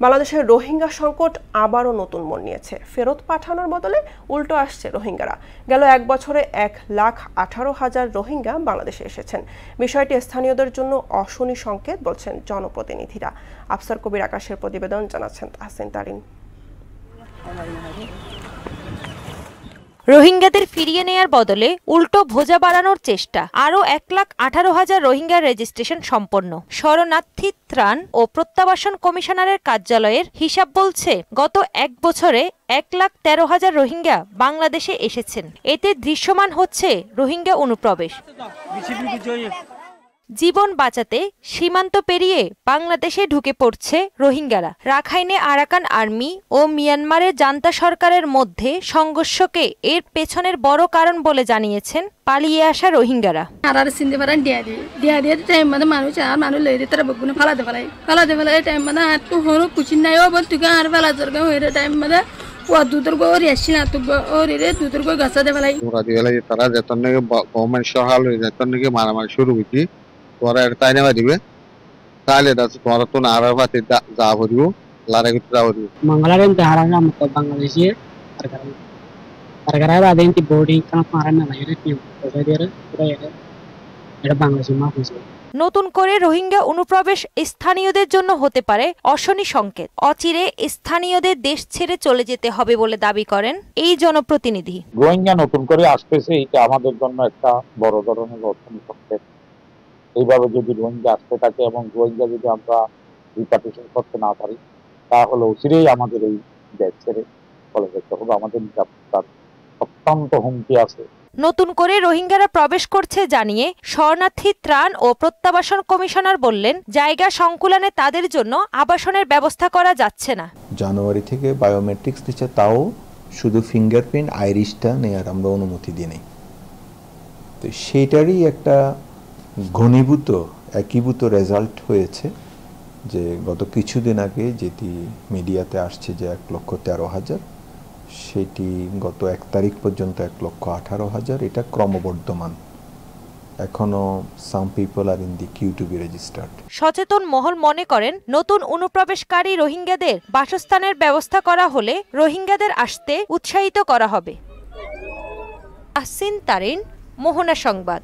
বাংলাদেশের রোহিঙ্গা সংকট আবারও নতুন মোড় নিয়েছে। ফেরত পাঠানোর বদলে উল্টো আসছে রোহিঙ্গারা। গেল এক বছরে 1,18,000 রোহিঙ্গা বাংলাদেশে এসেছেন। বিষয়টি স্থানীয়দের জন্য অশনি সংকেত বলছেন জনপ্রতিনিধিরা। আফসার কবির আকাশের প্রতিবেদন, জানাচ্ছেন তাহসিন তারিন। রোহিঙ্গাদের ফিরিয়ে নেয়ার বদলে উল্টো ভোজা বাড়ানোর চেষ্টা। আরও 1,18,000 রোহিঙ্গার রেজিস্ট্রেশন সম্পন্ন। শরণার্থী ত্রাণ ও প্রত্যাবাসন কমিশনারের কার্যালয়ের হিসাব বলছে, গত এক বছরে 1,13,000 রোহিঙ্গা বাংলাদেশে এসেছেন। এতে দৃশ্যমান হচ্ছে রোহিঙ্গা অনুপ্রবেশ। জীবন বাঁচাতে সীমান্ত পেরিয়ে বাংলাদেশে ঢুকে পড়ছে রোহিঙ্গারা। রাখাইনে আরাকান আর্মি ও মিয়ানমারের জান্তা সরকারের মধ্যে সংঘর্ষকে এর পেছনের বড় কারণ বলে জানিয়েছেন পালিয়ে আসা রোহিঙ্গারা। তোরা তাই নেওয়া দিবে তাহলে তোরা তো না আরো পাতে যা করিব লারে করতে যা করিব मंगलारे हारा मत बांग्लादेशी परगरा अदेंटी बोर्डिंग का मारना लायरे टीम तो এটা বাংলাদেশি মাফুজ। নতুন করে রোহিঙ্গা অনুপ্রবেশ স্থানীয়দের জন্য হতে পারে অশনি সংকেত। অচিরে স্থানীয়দের দেশ ছেড়ে চলে যেতে হবে বলে দাবি করেন এই জনপ্রতিনিধি। রোহিঙ্গা নতুন করে আসতেছে, এটা আমাদের জন্য একটা বড় ধরনের অশনি সংকেত। এইভাবে যদি রোহিঙ্গা আসতে থাকে এবং রোহিঙ্গা যদি আমরা রিপার্টিশন করতে না পারি, তাহলে অচিরেই আমাদের এই দেশ ছেড়ে চলে যেতে হবে। আমাদের নিরাপত্তার অত্যন্ত হুমকি আছে। নতুন করে রোহিঙ্গারা প্রবেশ করছে জানিয়ে শরণার্থী ত্রাণ ও প্রত্যাবাসন কমিশনার বললেন, জায়গা সংকুলানে তাদের জন্য আবাসনের ব্যবস্থা করা যাচ্ছে না। জানুয়ারি থেকে বায়োমেট্রিক্স দিচ্ছে, তাও শুধু ফিঙ্গারপ্রিন্ট আইরিশটা নেওয়ার আমরা অনুমতি দিই নাই। তো সেইটারই একটা ঘনীভূত একীভূত রেজাল্ট হয়েছে যে গত কিছুদিন আগে যেটি মিডিয়াতে আসছে যে 1,13,000, সেটি গত 1 তারিখ পর্যন্ত 1,18,000। এটা ক্রমবর্ধমান। এখনো some people are in the queue to be registered. সচেতন মহল মনে করেন, নতুন অনুপ্রবেশকারী রোহিঙ্গাদের বাসস্থানের ব্যবস্থা করা হলে রোহিঙ্গাদের আসতে উৎসাহিত করা হবে। তাহসিন তারিন, মোহনা সংবাদ।